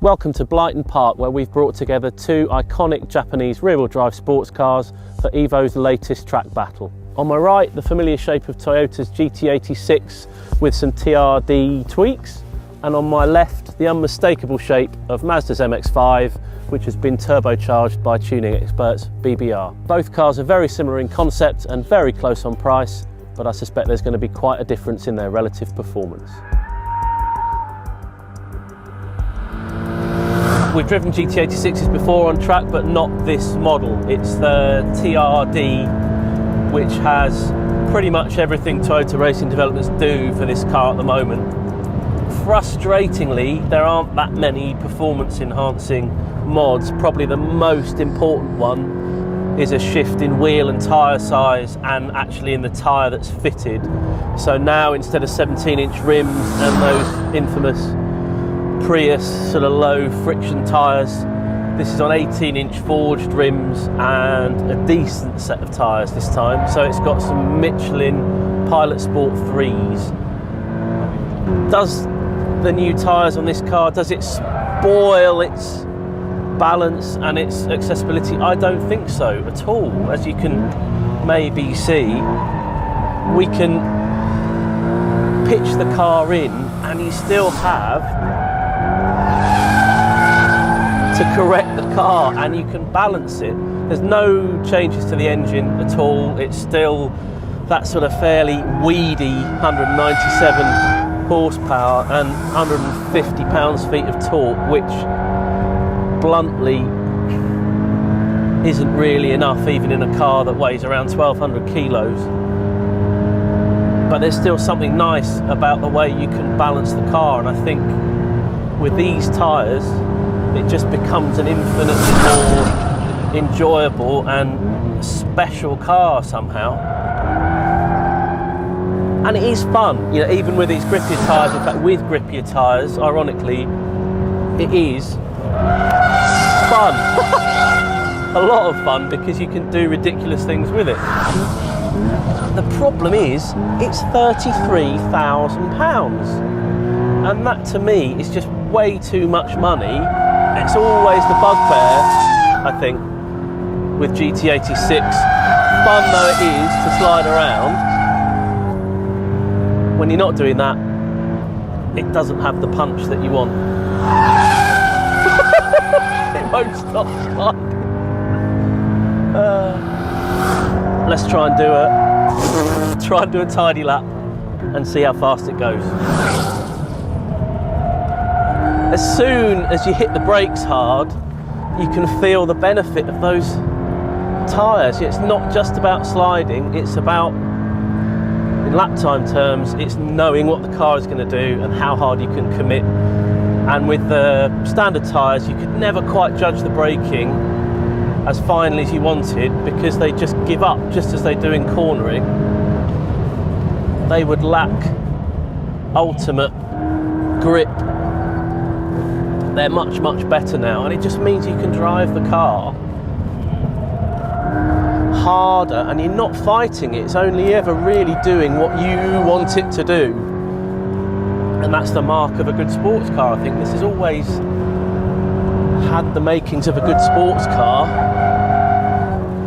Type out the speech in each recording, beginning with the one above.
Welcome to Blyton Park, where we've brought together two iconic Japanese rear-wheel drive sports cars for Evo's latest track battle. On my right, the familiar shape of Toyota's GT86 with some TRD tweaks, and on my left, the unmistakable shape of Mazda's MX-5, which has been turbocharged by tuning experts BBR. Both cars are very similar in concept and very close on price, but I suspect there's going to be quite a difference in their relative performance. We've driven GT86s before on track, but not this model. It's the TRD, which has pretty much everything Toyota racing developers do for this car at the moment. Frustratingly, there aren't that many performance enhancing mods. Probably the most important one is a shift in wheel and tyre size, and actually in the tyre that's fitted. So now, instead of 17-inch rims and those infamous Prius sort of low friction tyres, this is on 18-inch forged rims and a decent set of tyres this time. So it's got some Michelin Pilot Sport 3s. Does the new tyres on this car, does it spoil its balance and its accessibility? I don't think so at all. As you can maybe see, we can pitch the car in and you still have to correct the car, and you can balance it. There's no changes to the engine at all. It's still that sort of fairly weedy 197 horsepower and 150 pounds-feet of torque, which bluntly isn't really enough even in a car that weighs around 1,200 kilos. But there's still something nice about the way you can balance the car, and I think with these tyres it just becomes an infinitely more enjoyable and special car somehow. And it is fun, you know, even with these grippier tyres. In fact, with grippier tyres, ironically, it is fun. A lot of fun, because you can do ridiculous things with it. The problem is, it's £33,000. And that to me is just way too much money. It's always the bugbear, I think, with GT86, fun though it is to slide around. When you're not doing that, it doesn't have the punch that you want. It won't stop sliding. Let's try and do a tidy lap and see how fast it goes. As soon as you hit the brakes hard, you can feel the benefit of those tyres. It's not just about sliding, it's about, in lap time terms, it's knowing what the car is going to do and how hard you can commit. And with the standard tyres, you could never quite judge the braking as finely as you wanted, because they just give up just as they do in cornering. They would lack ultimate grip. They're much, much better now, and it just means you can drive the car harder and you're not fighting it. It's only ever really doing what you want it to do. And that's the mark of a good sports car. I think this has always had the makings of a good sports car.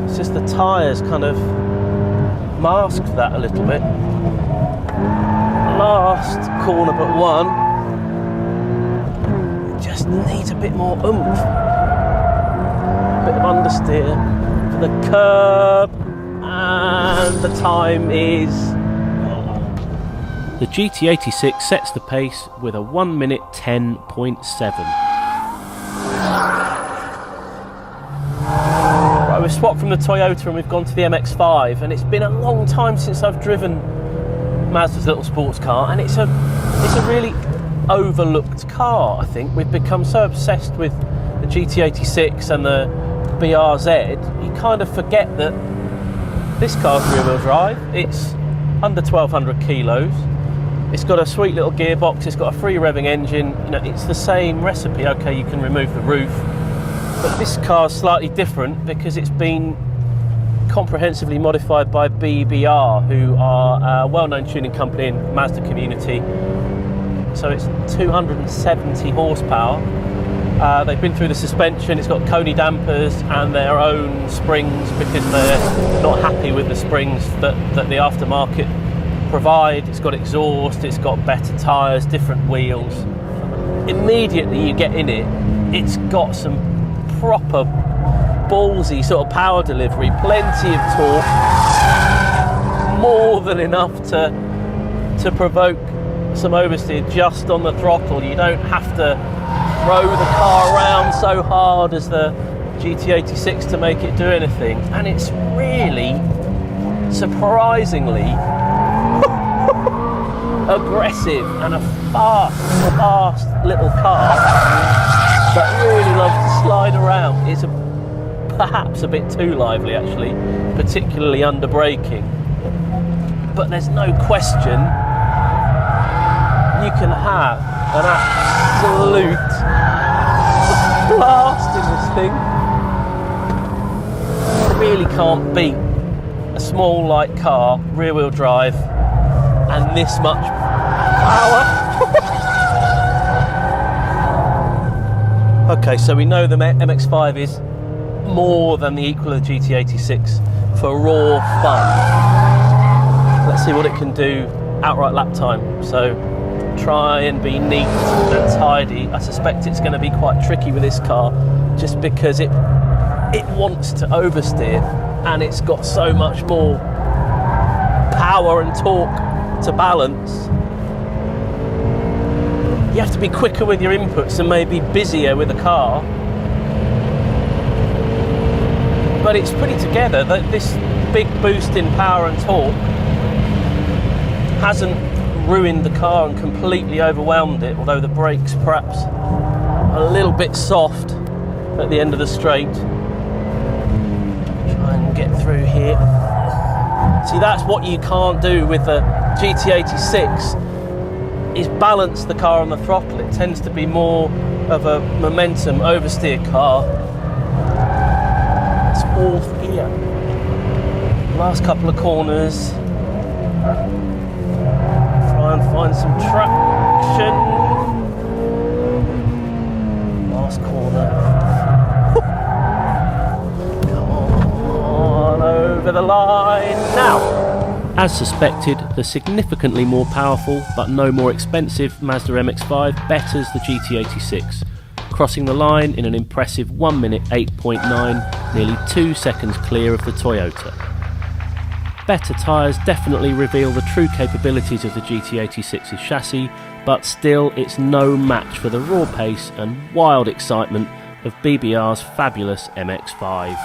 It's just the tyres kind of masked that a little bit. Last corner but one. Just needs a bit more oomph. A bit of understeer for the curb, and the time is... The GT86 sets the pace with a 1 minute 10.7. Right, we've swapped from the Toyota and we've gone to the MX-5, and it's been a long time since I've driven Mazda's little sports car, and it's a really overlooked car. I think we've become so obsessed with the GT86 and the BRZ, you kind of forget that this car's rear-wheel drive. It's under 1,200 kilos. It's got a sweet little gearbox. It's got a free revving engine. You know, it's the same recipe. Okay, you can remove the roof, but this car's slightly different because it's been comprehensively modified by BBR, who are a well-known tuning company in the Mazda community. So it's 270 horsepower They've been through the suspension, it's got Coney dampers and their own springs because they're not happy with the springs that the aftermarket provide. It's got exhaust, it's got better tyres, different wheels. Immediately you get in it, it's got some proper ballsy sort of power delivery, plenty of torque, more than enough to provoke some oversteer just on the throttle. You don't have to throw the car around so hard as the GT86 to make it do anything, and it's really surprisingly aggressive and a fast little car that really loves to slide around. It's perhaps a bit too lively actually, particularly under braking, but there's no question you can have an absolute blast in this thing. You really can't beat a small light car, rear wheel drive, and this much power. Okay, so we know the MX-5 is more than the equal of the GT86 for raw fun. Let's see what it can do outright lap time. So try and be neat and tidy. I suspect it's going to be quite tricky with this car just because it wants to oversteer and it's got so much more power and torque to balance. You have to be quicker with your inputs and maybe busier with the car. But it's pretty together. This big boost in power and torque hasn't ruined the car and completely overwhelmed it, although the brakes perhaps a little bit soft at the end of the straight. Try and get through here. See, that's what you can't do with the GT86, is balance the car on the throttle. It tends to be more of a momentum oversteer car. It's fourth gear. Last couple of corners. Try and find some traction. Last corner. Come on, over the line now. As suspected, the significantly more powerful but no more expensive Mazda MX-5 betters the GT86, crossing the line in an impressive 1 minute 8.9, nearly 2 seconds clear of the Toyota. Better tyres definitely reveal the true capabilities of the GT86's chassis, but still it's no match for the raw pace and wild excitement of BBR's fabulous MX-5.